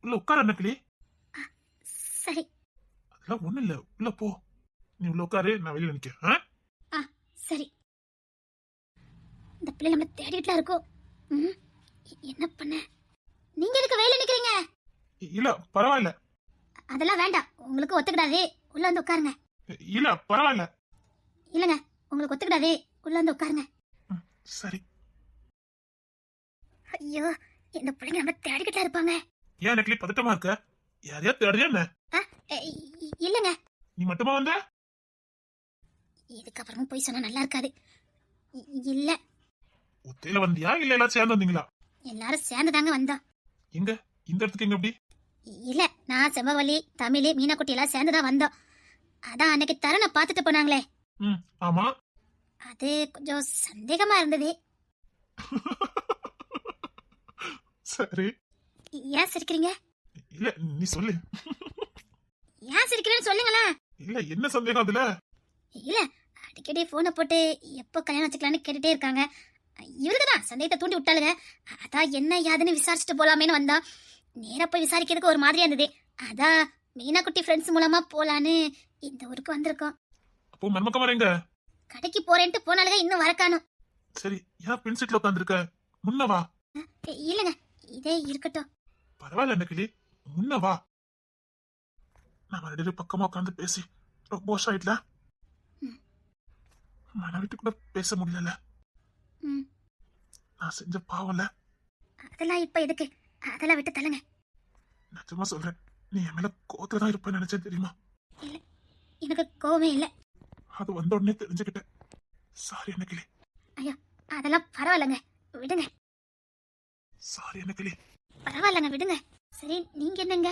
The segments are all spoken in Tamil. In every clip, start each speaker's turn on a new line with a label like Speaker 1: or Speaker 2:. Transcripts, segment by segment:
Speaker 1: உள்ள உட்கார நக்கிலி.
Speaker 2: சரி.
Speaker 1: அதெல்லாம் ஒண்ணு இல்ல, உள்ள போ. நீ உள்ள உட்காரு, நான் வெளியில நிக்கிறேன்.
Speaker 2: சரி. இந்த பிள்ளை நம்ம தேடிட்டுல இருக்கோம். என்ன பண்ண? நீங்க எதுக்கு வெளியில நிக்கிறீங்க?
Speaker 1: இல்ல பரவாயில்ல.
Speaker 2: அதெல்லாம் வேண்டாம், உங்களுக்கு ஒத்துக்கிடாது. உள்ள வந்து உட்காருங்க.
Speaker 1: இல்ல பரவாயில்ல.
Speaker 2: இல்லங்க, உங்களுக்கு ஒத்துக்கிடாது. உள்ள வந்து உட்காருங்க.
Speaker 1: சரி.
Speaker 2: ஐயோ, இந்த பிள்ளைங்க நம்ம தேடிக்கிட்டே இருப்பாங்க.
Speaker 1: ஏன் நக்கிலி பதட்டமா இருக்க? யாரையா தேடுறியா என்ன?
Speaker 2: இல்லங்க.
Speaker 1: நீ மட்டுமா வந்த?
Speaker 2: இதுக்கப்புறமும் போய் சொன்னா நல்லா இருக்காது. இல்ல.
Speaker 1: ஒத்தையில வந்தியா இல்ல எல்லாரும் சேர்ந்து வந்தீங்களா?
Speaker 2: எல்லாரும் சேர்ந்து தாங்க வந்தோம்.
Speaker 1: எங்க இந்த இடத்துக்கு எங்க எப்படி?
Speaker 2: இல்ல, நான் செம்பவள்ளி, தமிழ், மீனாக்குட்டி எல்லாம் சேர்ந்து தான் வந்தோம். அதான் அன்னைக்கு தரனை பார்த்துட்டு போனாங்களே.
Speaker 1: ஆமா.
Speaker 2: அது கொஞ்சம் சந்தேகமா இருந்தது.
Speaker 1: சரி.
Speaker 2: ஏன் சிரிக்கிறீங்க?
Speaker 1: இல்ல நீ சொல்லு.
Speaker 2: ஏன் சிரிக்கிறேன்னு சொல்லுங்களேன்.
Speaker 1: இல்ல என்ன சந்தேகம் அதுல?
Speaker 2: இல்ல, அடிக்கடி போனை போட்டு எப்போ கல்யாணம் வச்சுக்கலான்னு கேட்டுட்டே இருக்காங்க. இவருக்குதான் சந்தேகத்தை தூண்டி விட்டாளுங்க. அதான் என்ன யாதுன்னு விசாரிச்சுட்டு போலாமேன்னு வந்தா. நேரா போய் விசாரிக்கிறதுக்கு ஒரு மாதிரியா இருந்தது. அதான் மீனாக்குட்டி ஃப்ரெண்ட்ஸ் மூலமா போலான்னு இந்த ஊருக்கு வந்திருக்கோம்.
Speaker 1: அப்போ மர்மக்கமார் எங்க?
Speaker 2: கடைக்கு போறேன்ட்டு போனாலுங்க, இன்னும் வரக்கானும்.
Speaker 1: சரி, ஏன் பின் சீட்ல உட்காந்துருக்க? முன்னவா.
Speaker 2: இல்லங்க, இதே இருக்கட்டும்.
Speaker 1: பரவாயில்ல நக்கிலி, முன்னவா. நான் ரெண்டு பக்கமா உட்காந்து பேசி ரொம்ப வருஷம் ஆயிட்டல. மனவிட்டு கூட பேச முடியல. நான் செஞ்ச பாவம்ல.
Speaker 2: அதெல்லாம் இப்ப எதுக்கு? அதெல்லாம் விட்டு தள்ளுங்க.
Speaker 1: நிஜமா சொல்றேன், நீ என் மேல கோவத்துல தான் இருப்பேன்னு நினைச்சேன் தெரியுமா?
Speaker 2: இல்ல, எனக்கு கோவமே இல்ல.
Speaker 1: அது வந்த உடனே தெரிஞ்சுக்கிட்டேன். சாரி நக்கிலி.
Speaker 2: ஐயா, அதெல்லாம் பரவாயில்லங்க, விடுங்க.
Speaker 1: சாரி நக்கிலி.
Speaker 2: பரவாயில்லங்க, விடுங்க. சரி, நீங்க என்னங்க?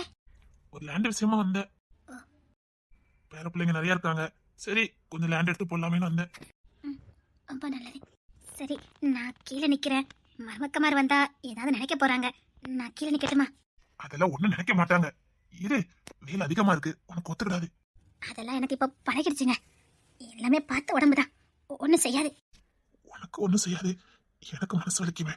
Speaker 1: ஒரு லேண்ட் விஷயமா வந்தேன். பேர பிள்ளைங்க நிறைய இருக்காங்க. சரி, கொஞ்சம் லேண்ட் எடுத்து போடலாமேன்னு வந்தேன்.
Speaker 2: ரொம்ப நல்லது. சரி, நான் கீழே நிக்கிறேன். மருமக்கமார் வந்தா ஏதாவது நினைக்க போறாங்க. நான் கீழே நிக்கட்டுமா?
Speaker 1: அதெல்லாம் ஒண்ணும் நினைக்க மாட்டாங்க. இரு, வெயில் அதிகமா இருக்கு, உனக்கு ஒத்துக்கிடாது.
Speaker 2: அதெல்லாம் எனக்கு இப்ப பழகிடுச்சுங்க. எல்லாமே பார்த்த உடம்புதான், ஒண்ணும் செய்யாது.
Speaker 1: உனக்கு ஒண்ணும் செய்யாது, எனக்கு மனசு வலிக்குமே.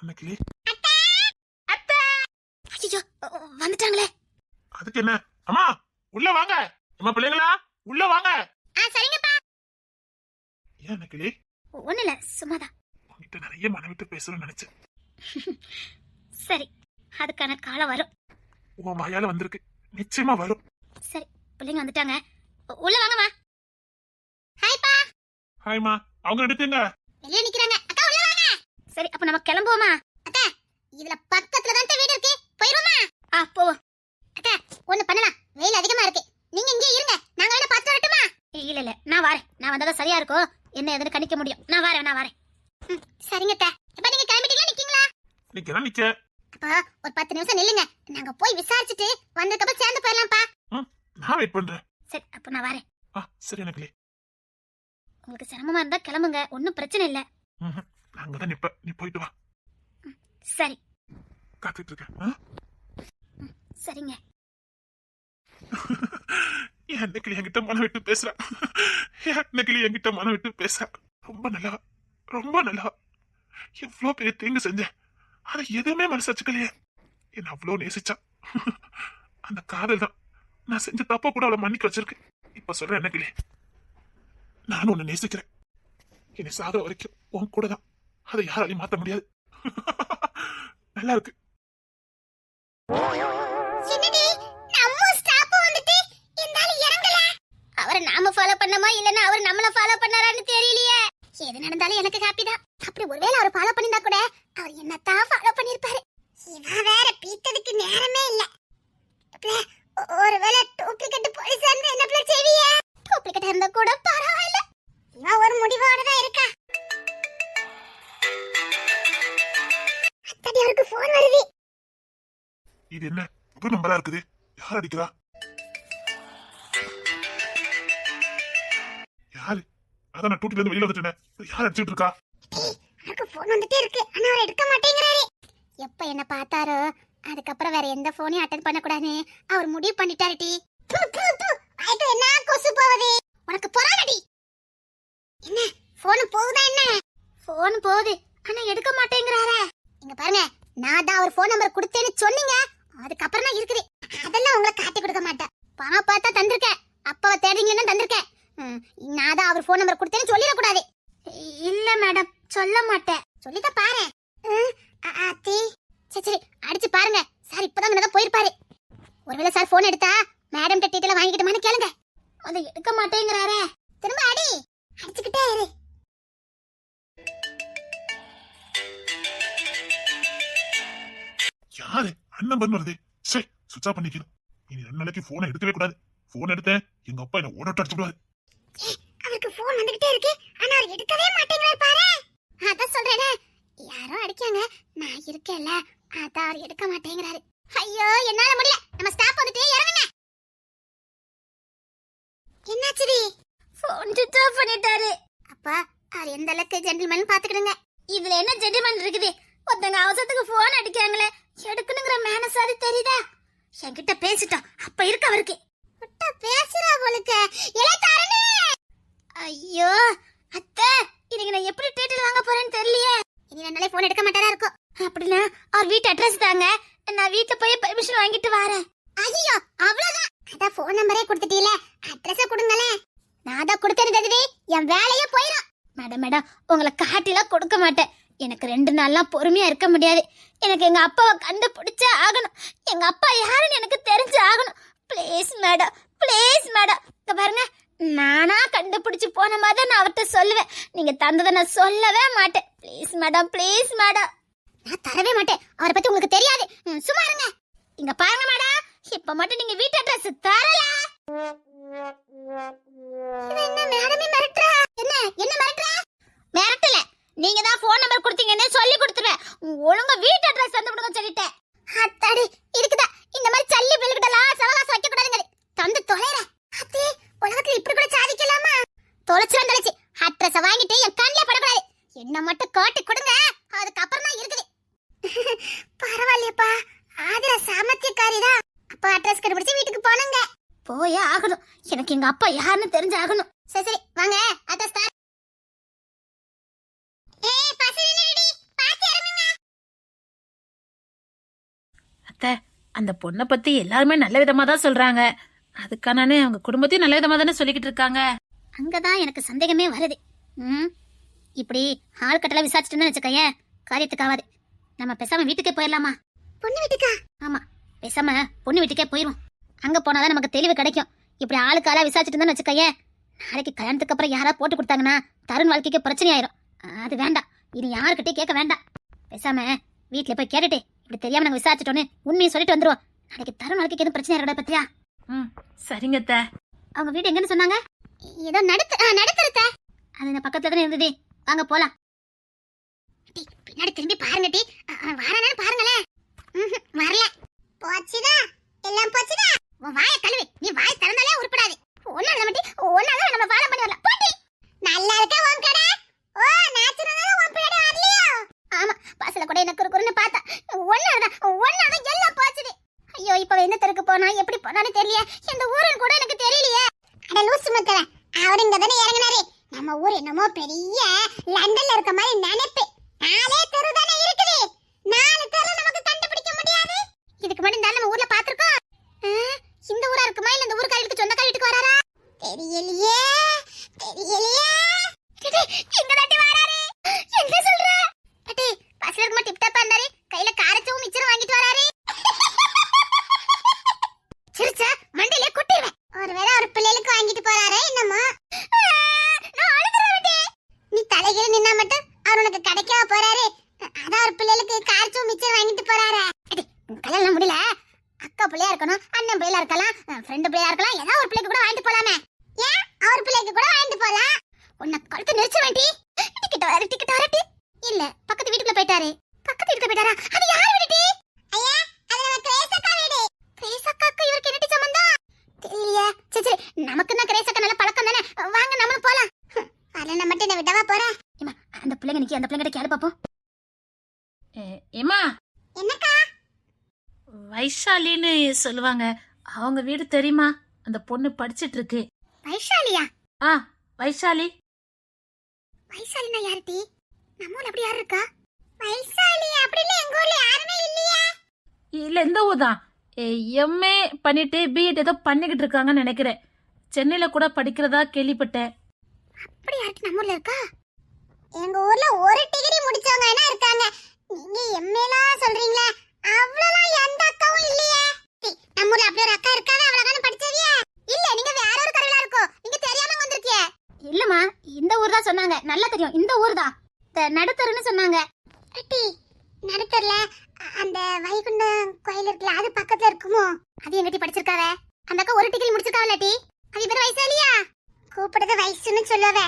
Speaker 1: அன்னைக்கிளி
Speaker 2: வந்துட்டாங்களே.
Speaker 1: அதுக்கு என்ன? அம்மா உள்ள வாங்க. அம்மா பிள்ளைங்களா உள்ள வாங்க.
Speaker 2: சரிங்கப்பா.
Speaker 1: ஏன் அன்னைக்கிளி?
Speaker 2: ஒண்ணு இல்ல, சும்மாதான்.
Speaker 1: உன்கிட்ட நிறைய மனவிட்டு பேசணும்னு நினைச்சேன்.
Speaker 2: சரி, அதுக்கான காலம் வரும்.
Speaker 1: உன் வாயால வந்திருக்கு, நிச்சயமா வரும்.
Speaker 2: சரி, பிள்ளைங்க வந்துட்டாங்க, உள்ள வாங்கம்மா. ஹாய்ப்பா.
Speaker 1: ஹாய்மா. அவங்க எடுத்துங்க.
Speaker 2: வெளியே நிக்கிறாங்க. அக்கா உள்ள வாங்க. சரி, அப்ப நம்ம கிளம்புவோமா? அக்கா, இதுல பக்கத்துல தான் வீடு இருக்கு, போயிருவோமா? போவோம். அக்கா, ஒண்ணு பண்ணலாம், வெயில் அதிகமா இருக்கு, நீங்க இங்கே இருங்க, நாங்க வேணா பார்த்து வரட்டுமா? இல்ல இல்ல, நான் வரேன். நான் வந்தாதான் சரியா இருக்கும், என்ன எதுன்னு கணிக்க முடியும். நான் வரேன். சரிங்க அக்கா. இப்ப நீங்க கிளம்பிட்டீங்களா, நிக்கீங்களா?
Speaker 1: நிக்கிறேன், நிக்க.
Speaker 2: அப்ப ஒரு 10 நிமிஷம் நில்லுங்க, நாங்க போய் விசாரிச்சுட்டு வந்ததுக்கப்புறம் சேர்ந்து போயிடலாம்ப்பா.
Speaker 1: நான் வெயிட் பண்றேன்.
Speaker 2: சரி, அப்ப நான் வரேன்.
Speaker 1: சரி அன்னைக்கிளி.
Speaker 2: உங்களுக்கு சிரமமா இருந்தா கிளம்புங்க, ஒன்னும் பிரச்சனை இல்ல.
Speaker 1: நான் அங்கதான் நிப்பேன், நீ போயிட்டு வா.
Speaker 2: சரி,
Speaker 1: காத்துட்டு இருக்கேன்.
Speaker 2: சரிங்க.
Speaker 1: என் நக்கிளி என்கிட்ட மனம் விட்டு பேசுறா. என் நக்கிளி என்கிட்ட மனம் விட்டு பேசுறா. ரொம்ப நல்லா, ரொம்ப நல்லா. எவ்வளவு பெரிய தீங்கு செஞ்சேன், அதை எதுவுமே மனசு வச்சுக்கலையே. என்ன அவ்வளவு நேசிச்சா. அந்த காதல் தான் நான் செஞ்ச தப்ப கூட அவளை மன்னிக்க வச்சிருக்கு. இப்ப சொல்றேன் நக்கிளி, நானும் உன்னை நேசிக்கிறேன். என்னை சாகிற வரைக்கும் உன் கூட தான், அதை யாராலையும் மாத்த முடியாது. நல்லா இருக்கு.
Speaker 2: அவரை நாம ஃபாலோ பண்ணமா இல்லனா அவர் நம்மள ஃபாலோ பண்ணாரான்னு தெரியலையே. எது நடந்தாலும் எனக்கு ஹாப்பி தான். அப்படி ஒருவேளை அவர் ஃபாலோ பண்ணிருந்தா கூட அவர் என்னத்தான் ஃபாலோ பண்ணிருப்பாரு. இவ வேற பீத்ததுக்கு நேரமே இல்ல. ஒருவேளை டூப்ளிகேட் போலீஸா இருந்தா என்ன பிள்ளை செய்வீங்க? டூப்ளிகேட் இருந்தா கூட பரவாயில்ல, இவ ஒரு முடிவோட தான் இருக்கா. அத்தடி அவருக்கு போன் வருது.
Speaker 1: இது என்ன புது நம்பரா இருக்குது? யார் அடிக்கிறா? யாரு? அதான் நான் டூட்டில இருந்து வெளியில வந்துட்டேன். யார் அடிச்சிட்டு இருக்கா?
Speaker 2: எனக்கு போன் வந்துட்டே இருக்கு, ஆனா அவர் எடுக்க மாட்டேங்கிறாரு. எப்ப என்ன பார்த்தாரோ அதுக்கப்புறம் வேற எந்த போனையும் அட்டென்ட் பண்ண கூடாது அவர் முடிவு பண்ணிட்டாரு டி. அது என்ன கொசு போகுது உனக்கு பொறானடி. என்ன போன் போகுதா என்ன? போன் போகுது ஆனா எடுக்க மாட்டேங்கறாரே. இங்க பாருங்க, நான் தான் அவர் போன் நம்பர் கொடுத்தேன்னு சொன்னீங்க, அதுக்கப்புறம் தான் இருக்குது. அதெல்லாம் உங்களை காட்டி கொடுக்க மாட்டேன். பாப்பா தந்திருக்கேன், அப்பாவை தேடிங்கன்னு தந்திருக்கேன். நான் தான் அவர் போன் நம்பர் கொடுத்தேன்னு சொல்லிட கூடாது. இல்ல மேடம், சொல்ல மாட்டேன். சொல்லிதான் பாரு. ஆத்தி சரி அடிச்சு பாருங்க. சார் இப்பதான் தான் போயிருப்பாரு. ஒருவேளை சார் போன் எடுத்தா மேடம் டீட்டெயில வாங்கிக்கிட்டோமான்னு கேளுங்க. அதை எடுக்க மாட்டேங்கிறாரே. திரும்ப அடி, அடிச்சுக்கிட்டே இரு.
Speaker 1: யாரு அண்ணன் பண்ணு வருது? சரி சுவிட்ச் ஆஃப் பண்ணிக்கணும். இனி 2 நாளைக்கு போனை எடுக்கவே கூடாது. போன் எடுத்தேன் எங்க அப்பா என்ன ஓடட்டு அடிச்சு விடுவாரு.
Speaker 2: அவருக்கு போன் வந்துகிட்டே இருக்கு, ஆனா அவர் எடுக்கவே மாட்டேங்கிறார் பாரு. அதான் சொல்றேனே, யாரோ அடிக்காங்க, நான் இருக்கேன்ல, அதான் அவர் எடுக்க மாட்டேங்கிறாரு. ஐயோ என்னால முடியல, நம்ம ஸ்டாப் வந்துட்டு இறங்குங்க. என்னாச்சுடி? போன் சுவிட்ச் ஆஃப் பண்ணிட்டாரு. அப்பா அவர் எந்த அளவுக்கு ஜென்டில்மேன் பாத்துக்கிடுங்க. இதுல என்ன ஜென்டில்மேன் இருக்குது? ஒருத்தங்க அவசரத்துக்கு போன் அடிக்காங்களே, எடுக்கணுங்கிற மேனஸாது தெரியுதா? என்கிட்ட பேசிட்டோம், அப்ப இருக்கு அவருக்கு. விட்டா பேசுறா போலுக்கு. இளையதாரணி! ஐயோ அத்தை, இன்னைக்கு நான் எப்படி டீட்டெயில் வாங்க போறேன்னு தெரியலையே. இனி 2 நாளே போன் எடுக்க மாட்டாரா இருக்கும். அப்படின்னா அவர் வீட்டு அட்ரஸ் தாங்க, நான் வீட்டுல போய் பெர்மிஷன் வாங்கிட்டு வரேன். ஐயோ அவ்வளவுதான், அதான் போன் நம்பரே கொடுத்துட்டீல, அட்ரஸ கொடுங்களே. நான் தான் கொடுத்தேன்னு தெரியுது, என் வேலையே போயிடும். மேடம் உங்களை காட்டிலாம் கொடுக்க மாட்டேன். எனக்கு 2 நாள்லாம் பொறுமையா இருக்க முடியாது. எனக்கு எங்க அப்பாவை கண்டுபிடிச்சே ஆகணும். எங்க அப்பா யாருன்னு எனக்கு தெரிஞ்சு ஆகணும். Please madam, please madam. இங்க பாருங்க, நானா கண்டுபிடிச்சு போன மாதிரி நான் அவர்கிட்ட சொல்லுவேன். நீங்க தந்ததை நான் சொல்லவே மாட்டேன். Please madam, please madam. நான் தரவே மாட்டேன். அவரை பத்தி உங்களுக்கு தெரியாது, சும்மா இருங்க. இங்க பாருங்க மேடம், இப்ப மட்டும் நீங்க வீட்டு அட்ரஸ் தரல. என்ன மேடமே மிரட்டற? என்ன மிரட்டற? மிரட்டல, நீங்க தான் போன் நம்பர் கொடுத்தீங்கன்னு சொல்லி கொடுத்துறேன். ஒழுங்கா வீட்டு அட்ரஸ் தந்து விடுங்க சொல்லிட்டேன். அத்தாடி இருக்குதா, இந்த மாதிரி சல்லி பிள்ளைகிட்டலாம் சவகாசம் வைக்க கூடாதுங்க. தந்து தொலைற அத்தே, உலகத்துல இப்படி கூட சாதிக்கலாமா? தொலைச்சிரும் தொலைச்சி, அட்ரஸ வாங்கிட்டு என் கண்ணிலே படக்கூடாது. என்ன மட்டும் காட்டி கொடுங்க, அதுக்கப்புறம் தான் இருக்குது. பரவாயில்லையப்பா, ஆதிரா சாமர்த்தியக்காரிதான். அப்பா அட்ரஸ் கண்டுபிடிச்சு வீட்டுக்கு போனங்க. போயே ஆகணும், எனக்கு எங்க அப்பா யாருன்னு தெரிஞ்சு ஆகணும். சரி சரி வாங்க, அட்ரஸ் தர.
Speaker 3: அத்தை, அந்த பொண்ணை பத்தி எல்லாருமே நல்ல விதமா தான் சொல்றாங்க. அதுக்கானே அவங்க குடும்பத்தையும் நல்ல விதமா தானே சொல்லிக்கிட்டு இருக்காங்க.
Speaker 2: அங்கதான் எனக்கு சந்தேகமே வருது. இப்படி ஆள் கட்டல விசாரிச்சுட்டு வச்சுக்கைய காரியத்துக்கு ஆகாது. நம்ம பேசாம வீட்டுக்கே போயிடலாமா? பொண்ணு வீட்டுக்கா? ஆமா, பேசாம பொண்ணு வீட்டுக்கே போயிருவோம். அங்க போனாதான் நமக்கு தெளிவு கிடைக்கும். இப்படி ஆளுக்கு ஆளா விசாரிச்சுட்டு வச்சுக்கைய, நாளைக்கு கல்யாணத்துக்கு அப்புறம் யாரா போட்டு கொடுத்தாங்கன்னா தருண் வாழ்க்கைக்கு பிரச்சனை ஆயிரும். அது வேண்டாம், இனி யாருக்கிட்டே கேட்க வேண்டாம். பேசாம வீட்டுல போய் கேட்டுட்டு இப்படி தெரியாம நாங்க விசாரிச்சுட்டோன்னு உண்மையை சொல்லிட்டு வந்துருவோம். நாளைக்கு தருண் வாழ்க்கைக்கு எதுவும் பிரச்சனை இருக்கா பத்தியா?
Speaker 3: சரிங்க அத்தை.
Speaker 2: அவங்க வீடு எங்கன்னு சொன்னாங்க? ஏதோ நடத்துறத. அது இந்த பக்கத்துல தானே இருந்தது. வாங்க போலாம். பின்னாடி திரும்பி பாருங்க டி, வாரானு பாருங்களே. வரல. போச்சுடா, எல்லாம் போச்சுடா. உன் வாயை கழுவி, நீ வாய் திறந்தாலே உருப்படாது. ஒண்ணால மட்டி, ஒண்ணால நம்ம ஃபாலோ பண்ணி வரலாம். போடி. நல்லா இருக்க உன் கடை. ஓ நேச்சுரலா உன் பேட வரலையா? ஆமா, பஸ்ல கூட எனக்கு குறுன்னு பார்த்தா. ஒண்ணால எல்லாம் போச்சுது. ஐயோ, இப்ப எந்த தெருக்கு போனா எப்படி போனான்னு தெரியல. இந்த ஊருன்னு கூட எனக்கு தெரியலையே. அட லூசு மக்களே, அவரு இங்க தானே இறங்குனாரு. நம்ம ஊர் என்னமோ பெரிய லண்டன்ல இருக்க மாதிரி நினைப்பு. 4 தெரு தானே இருக்குது. 4 தெரு நமக்கு கண்டுபிடிக்க முடியாது. இதுக்கு முன்னாடி நம்ம ஊர்ல பாத்துறோம். இந்த ஊரா இருக்குமா இல்ல இந்த ஊர்க்காரருக்கு சொந்தக்கார வீட்டுக்கு வராரா? தெரியலையே. எங்க தாட்டி வராரு? என்ன சொல்ற? அடி பஸ்ல இருக்குமா டிப் டாப்பா இருந்தாரு, கையில காரச்சவும் மிச்சரும் வாங்கிட்டு வராரு. சிரிச்சா மண்டையிலே கொட்டிடுவேன். ஒருவேளை ஒரு பிள்ளைகளுக்கு வாங்கிட்டு போறாரே என்னமோ. நான் அழுதுறேன். நீ தலைகீழ நின்னா மட்டும் அவர் உனக்கு கிடைக்கவா போறாரு? அதான் ஒரு பிள்ளைகளுக்கு காரச்சவும் மிச்சரும் வாங்கிட்டு போறாரு. கல்யாணம் முடியல, அக்கா பிள்ளையா இருக்கணும், அண்ணன் பிள்ளையா இருக்கலாம், ஃப்ரெண்டு பிள்ளையா இருக்கலாம், ஏதாவது ஒரு பிள்ளைக்கு கூட வாங்கிட்டு போலாமே. ஏன் அவர் பிள்ளைக்கு கூட வாங்கிட்டு போலாம்? உன்னை கழுத்து நெரிச்ச வேண்டி. டிக்கெட் வரட்டி. இல்ல, பக்கத்து வீட்டுக்குள்ள போயிட்டாரு. பக்கத்து வீட்டுக்கு போயிட்டாரா? அது யார் வீடு? ஐயா, அது நம்ம கிரேசக்கா வீடு. கிரேசக்காக்கு இவருக்கு என்னடி சம்பந்தம்? தெரியலையே. சரி நமக்கு தான் கிரேசக்கா நல்ல பழக்கம் தானே. வாங்க நம்மளும் போலாம். அதெல்லாம் மட்டும் என்ன விடவா போறேன்? அந்த பிள்ளைங்க நிக்கி, அந்த பிள்ளைங்கிட்ட கேளு பாப்போம்.
Speaker 3: ஏமா,
Speaker 2: என்னக்கா?
Speaker 3: வைஷாலின்னு சொல்லுவாங்க. அவங்க வீடு தெரியுமா? அந்த பொண்ணு படிச்சிட்டு இருக்கு.
Speaker 2: வைஷாலியா?
Speaker 3: ஆ, வைஷாலி.
Speaker 2: வைஷாலினா யாருடி? நம்ம ஊர்ல அப்படி யாரு இருக்கா? வைஷாலி அப்படின்னு எங்க ஊர்ல யாருமே இல்லையா?
Speaker 3: இல்ல, இந்த ஊர் தான். எம்ஏ பண்ணிட்டு பிஎட் ஏதோ பண்ணிக்கிட்டு இருக்காங்கன்னு நினைக்கிறேன். சென்னையில கூட படிக்கிறதா கேள்விப்பட்டேன்.
Speaker 2: அப்படி யாருக்கு நம்ம ஊர்ல இருக்கா? எங்க ஊர்ல ஒரு டிகிரி முடிச்சவங்க என்ன இருக்காங்க. நீங்க எம்ஏலாம் சொல்றீங்களே, அவ்வளவுலாம் எந்த அக்காவும் இல்லையே. நம்ம ஊர்ல அப்படி ஒரு அக்கா இருக்காங்க, அவ்வளவுதானே படிச்சவியா? இல்ல, நீங்க வேற ஒரு கரையில இருக்கோ. நீங்க தெரியாம வந்திருக்கீங்க. இல்லம்மா, இந்த ஊர் தான் சொன்னாங்க. நல்லா தெரியும், இந்த ஊர் தான். நடுத்தருன்னு சொன்னாங்க. அட்டி, நடுத்தர்ல அந்த வைகுண்டம் கோயில் இருக்குல்ல, அது பக்கத்துல இருக்குமோ? அது எங்கட்டி படிச்சிருக்காவே? அந்த அக்கா ஒரு டிகிரி முடிச்சிருக்காவலட்டி. அது பேர் வைசாலியா? கூப்பிடுறது வயசுன்னு சொல்லுவே,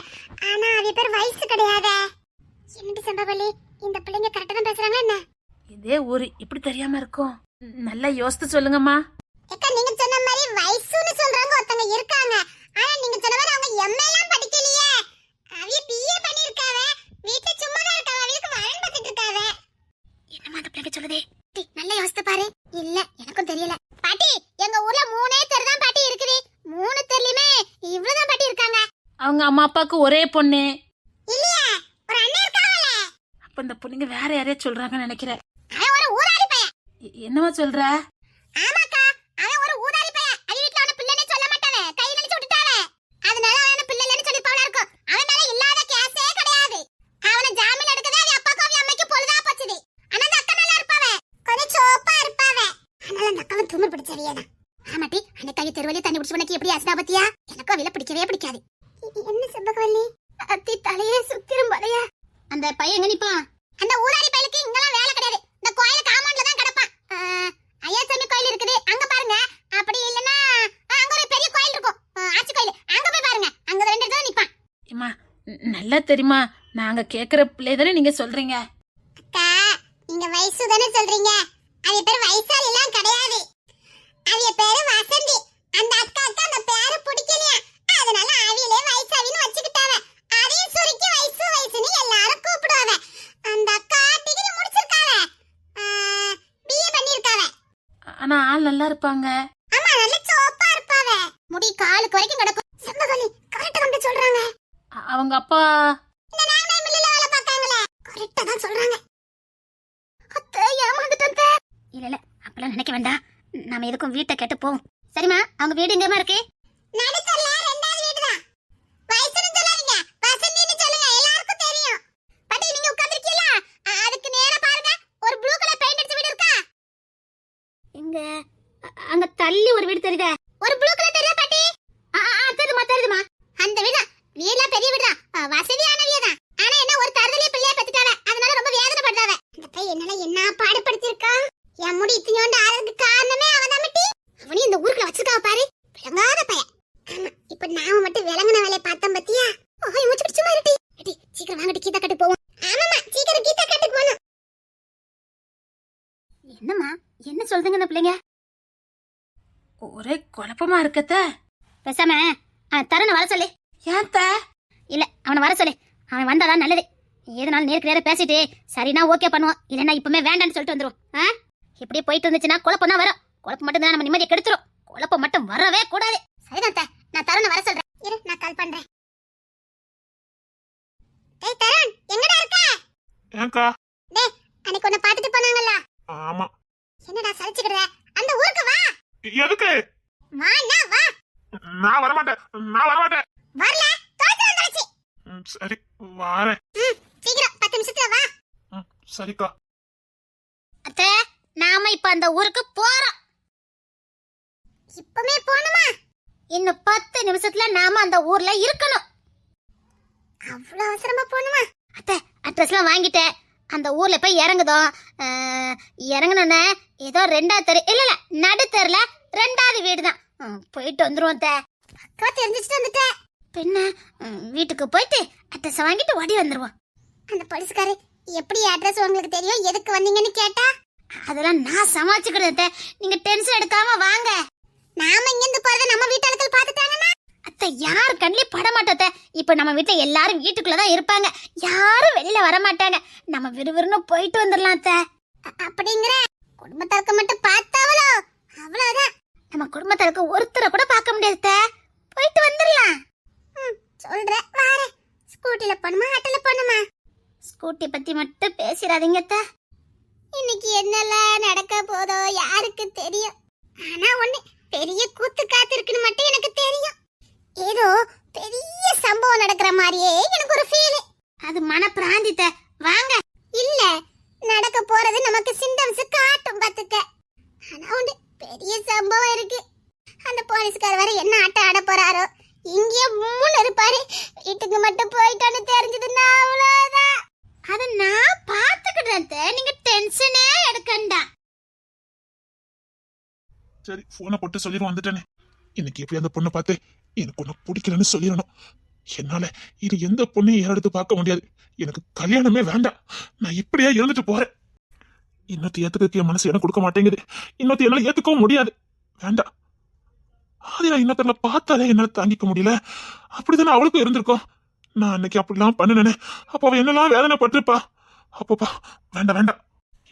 Speaker 2: ஆனா அது பேர் வயசு கிடையாதே. என்னடி சம்பவலி, இந்த பிள்ளைங்க கரெக்டா தான் பேசுறாங்க என்ன?
Speaker 3: இதே ஊரு எப்படி தெரியாம இருக்கும்? நல்லா யோசித்து சொல்லுங்கம்மா.
Speaker 2: ஏக்கா, நீங்க சொன்ன மாதிரி வயசுன்னு சொல்றவங்க ஒருத்தங்க இருக்காங்க. ஆனா நீங்க சொன்ன மாதிரி அவங்க எம்ஏ எல்லாம் படிக்கலையே. அவிய பிஏ பண்ணிருக்காவே. வீட்ல சும்மா தான் இருக்காவே. அவங்களுக்கு வரன் பார்த்துட்டு இருக்காவே. என்னமா அந்த பிள்ளைங்க சொல்லுதே? டி, நல்லா யோசித்து பாரு. இல்ல, எனக்கும் தெரியல. பாட்டி, எங்க ஊர்ல 3 தெரு தான் பாட்டி இருக்குது. 3 தெருலயுமே இவ்வளவுதான் பாட்டி இருக்காங்க.
Speaker 3: அவங்க அம்மா அப்பாவுக்கு ஒரே பொண்ணு
Speaker 2: இல்லையா? ஒரு அண்ணன் இருக்காவல.
Speaker 3: அப்ப இந்த பொண்ணுங்க வேற யாரையா சொல்றாங்கன்னு நினைக்கிறேன்.
Speaker 2: அவன் ஒரு ஊதாரி பையன்.
Speaker 3: என்னவா சொல்ற?
Speaker 2: ஆமாக்கா, அவன் ஒரு ஊதாரி பையன். அது வீட்ல அவன பிள்ளைனே சொல்ல மாட்டாவே, கை நினைச்சு விட்டுட்டாவே. அதனால அவன பிள்ளைன்னு சொல்லி போல இருக்கும். அவன் மேல இல்லாத கேஸே கிடையாது. அவன ஜாமீன் எடுக்கவே அவ அப்பாக்கு அவ அம்மைக்கு பொழுதா போச்சுது. ஆனா அந்த அக்கா நல்லா இருப்பாவே, கொஞ்சம் சோப்பா இருப்பாவே. அதனால அந்த அக்காவும் தும்மல் பிடிச்சவியதான். ஆமாட்டி, அந்த கையை தெருவலி தண்ணி பிடிச்சு உனக்கு எப்படி அசனா பத்தியா? எனக்கு அவளை பிடிக்கவே பிடிக்காது. என்ன செம்பகவல்லி, அத்தி தலையே சுத்திரும் பலையா. அந்த பையன் எங்க நிப்பான்? அந்த ஊதாரி பையலுக்கு இங்கெல்லாம் வேலை கிடையாது. இந்த கோயில் காம்பவுண்ட்ல தான் கிடப்பான். ஐயாசாமி கோயில் இருக்குது, அங்க பாருங்க. அப்படி இல்லனா அங்க ஒரு பெரிய கோயில் இருக்கும், ஆச்சி கோயில், அங்க போய் பாருங்க. அங்க 2 இடத்துல நிப்பான்.
Speaker 3: ஏம்மா, நல்லா தெரியுமா? நாங்க கேக்குற பிள்ளை தானே நீங்க சொல்றீங்க.
Speaker 2: அக்கா, நீங்க வயசு தானே சொல்றீங்க. அது பேர் வைசாலி எல்லாம் கிடையாது. அது பேரு வசந்தி. அந்த அக்காக்கு அந்த பேரு பிடிக்கலையா, அதனால அவியிலே வைசாலின்னு வச்சுக்கிட்டாவ. அதையும் சுருக்கி வயசு வயசுன்னு எல்லாரும் கூப்பிடுவாங்க. அந்த அக்கா டிகிரி முடிச்சிருக்காவ, பிஏ பண்ணிருக்காவ.
Speaker 3: ஆனா ஆள் நல்லா இருப்பாங்க.
Speaker 2: ஆமா, நல்ல சோப்பா இருப்பாவ. முடி காலுக்கு வரைக்கும் கிடக்கும். செம்பகவல்லி கரெக்ட்டா தான் சொல்றாங்க.
Speaker 3: அவங்க அப்பா
Speaker 2: இந்த நாகநாய் மில்லுல வேலை பார்த்தாங்களே, கரெக்ட்டா தான் சொல்றாங்க. அத்தை, ஏமாந்துட்டேன். இல்ல இல்ல, அப்பலாம் நினைக்க வேண்டாம். நாம எதுக்கும் வீட்டை கேட்டு போவோம். சரிமா, அவங்க வீடு எங்கமா இருக்கு? நடுத்தர்ல 2வது வீடு தான். வயசுன்னு சொல்லாதீங்க, வசந்தின்னு சொல்லுங்க, எல்லாருக்கும் தெரியும். பாட்டி, நீங்க உட்கார்ந்திருக்கீங்களா? அதுக்கு நேரா பாருங்க, ஒரு ப்ளூ கலர் பெயிண்ட் அடிச்ச வீடு இருக்கா? எங்க? அங்க தள்ளி ஒரு வீடு தெரியுதே. ஒரு ப்ளூ கலர் தெரியுதா பாட்டி? தெரியுமா. அந்த வீடு தான். வீடுலாம் பெரிய வீடு தான், வசதியான வீடு தான். ஆனா என்ன, ஒரு தருதலையே பிள்ளைய பெத்துட்டாவ. அதனால ரொம்ப வேதனைப்படுறாவ. அந்த பையன் என்னால என்ன பாடுபடுத்திருக்கான். என் முடி இத்தினோண்டு ஆறதுக்கு காரணமே அவன் தான். அவனையும் இந்த ஊருக்குள்ள வச்சிருக்காவ பாரு, விளங்காத பையன். ஆமா, இப்ப நாம மட்டும் விளங்குன வேலையை பார்த்தோம் பத்தியா? ஓய், மூச்சு பிடிச்சு மாறிட்டி. அடி, சீக்கிரம் வாங்கடி, கீதா கட்டு போவோம். ஆமாமா, சீக்கிரம் கீதா கட்டுக்கு போணும். என்னம்மா, என்ன சொல்றீங்க இந்த பிள்ளைங்க?
Speaker 3: ஒரே குழப்பமா இருக்கத்த.
Speaker 2: பேசாம தருண வர சொல்லு.
Speaker 3: ஏன்
Speaker 2: இல்ல, அவனை வர சொல்லு. அவன் வந்தாதான் நல்லது. எதனால நேருக்கு நேரம் பேசிட்டு சரினா ஓகே பண்ணுவோம், இல்லன்னா இப்பமே வேண்டான்னு சொல்லிட்டு வந்துருவோம். இப்படி போயிட்டு இருந்துச்சுன்னா குழப்பம் தான் வரும். குழப்பம் மட்டும் தான் நம்ம நிம்மதியை கெடுத்துரும். குழப்பம் மட்டும் வரவே கூடாது. சரிதான், நான் தருண வர சொல்றேன். இரு, நான் கால் பண்றேன். டேய் தருண், எங்கடா இருக்க?
Speaker 1: ஏன்க்கா?
Speaker 2: டேய், அன்னைக்கு உன்னை பார்த்துட்டு போனாங்கல்ல.
Speaker 1: ஆமா.
Speaker 2: என்னடா சலிச்சுக்கிற? அந்த ஊருக்கு வா.
Speaker 1: எதுக்கு?
Speaker 2: வா.
Speaker 1: நான் வரமாட்டேன்.
Speaker 2: வரல, தோத்து வந்துருச்சு.
Speaker 1: சரி, வாரேன்.
Speaker 2: சீக்கிரம் 10 நிமிஷத்துல வா.
Speaker 1: சரிக்கா.
Speaker 2: அத்தை, நாம இப்ப அந்த ஊருக்கு போறோம். இப்பமே போணுமா? இன்னும் 10 நிமிஷத்துல நாம அந்த ஊர்ல இருக்கணும். அவ்வளவு அவசரமா போணுமா? அத்தை, அட்ரஸ்லாம் வாங்கிட்டேன். அந்த ஊர்ல போய் இறங்குதோம். இறங்கணும்னு ஏதோ 2வது தெரு, இல்ல நடுத்தெருல 2வது வீடு தான். போயிட்டு வந்துருவோம் அத்தை. அக்கா தெரிஞ்சுட்டு வந்துட்டேன். பின்ன வீட்டுக்கு போயிட்டு அட்ரஸ் வாங்கிட்டு ஓடி வந்துருவோம். அந்த போலீஸ்காரு எப்படி அட்ரஸ் உங்களுக்கு தெரியும், எதுக்கு வந்தீங்கன்னு கேட்டா, அதெல்லாம் நான் சமாளிச்சுக்கிறத, நீங்க டென்ஷன் எடுக்காம வாங்க. நாம இங்க இருந்து போறத நம்ம வீட்டாளுகள் பாத்துட்டாங்கன்னா அத்தை யார் கண்ணிலே பட மாட்டோத்த. இப்ப நம்ம வீட்டுல எல்லாரும் வீட்டுக்குள்ளதான் இருப்பாங்க, யாரும் வெளியில வர மாட்டாங்க. நம்ம விறுவிறுன்னு போயிட்டு வந்துடலாம் அத்தை. அப்படிங்கிற குடும்பத்தாருக்கு மட்டும் பார்த்தா அவ்வளவுதான். நம்ம குடும்பத்திற்கு ஒருத்தரை கூட பார்க்க முடியாது அத்தை. போயிட்டு வந்துடலாம். சொல்றேன் வாரேன். ஸ்கூட்டில போணுமா ஆட்டோல போணுமா? ஸ்கூட்டி பத்தி மட்டும் பேசிடாதீங்க அத்தை. இன்னைக்கு என்னெல்லாம் நடக்க போதோ யாருக்கு தெரியும். ஆனா ஒண்ணு பெரிய கூத்து காத்திருக்குன்னு மட்டும் எனக்கு தெரியும். ஏதோ பெரிய சம்பவம் நடக்கிற மாதிரியே எனக்கு ஒரு ஃபீல். அது மனப்பிராந்தித்த வாங்க. இல்ல நடக்க போறது நமக்கு சிம்டம்ஸ் காட்டும் பாத்துக்க. ஆனா ஒண்ணு பெரிய சம்பவம் இருக்கு. அந்த போலீஸ்கார வர என்ன ஆட்டம் ஆட போறாரோ. இங்கேயே மூணு இருப்பாரு. வீட்டுக்கு மட்டும் போயிட்டான்னு தெரிஞ்சதுன்னா அவ்வளவுதான். அத நான் பாத்துக்கிட்டேன். நீங்க டென்ஷனே எடுக்கண்டா.
Speaker 1: சரி போனை போட்டு சொல்லிடுவோம் வந்துட்டேனே. இன்னைக்கு எப்படி அந்த பொண்ணை பார்த்து எனக்கு ஒண்ணு பிடிக்கலன்னு சொல்லிடணும். என்னால இது எந்த பொண்ணையும் ஏறெடுத்து பார்க்க முடியாது. எனக்கு கல்யாணமே வேண்டாம். நான் இப்படியே இருந்துட்டு போறேன். இன்னொத்தி ஏத்துக்க என் மனசு எனக்கு கொடுக்க மாட்டேங்குது. இன்னொத்தி என்னால ஏத்துக்கவும் முடியாது. வேண்டாம். அது நான் இன்னொருத்தர பார்த்தாலே என்னால தாங்கிக்க முடியல. அப்படித்தானே அவளுக்கும் இருந்திருக்கும். நான் அன்னைக்கு அப்படிலாம் பண்ணினேனே. அப்ப அவ என்னெல்லாம் வேதனை பட்டிருப்பா. அப்பப்பா வேண்டாம் வேண்டாம்.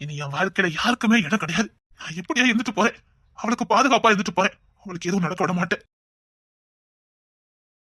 Speaker 1: இனி என் வாழ்க்கையில யாருக்குமே இடம் கிடையாது. நான் இப்படியே இருந்துட்டு போறேன். அவளுக்கு பாதுகாப்பா இருந்துட்டு போறேன். அவளுக்கு எதுவும் நடக்க விட மாட்டேன்.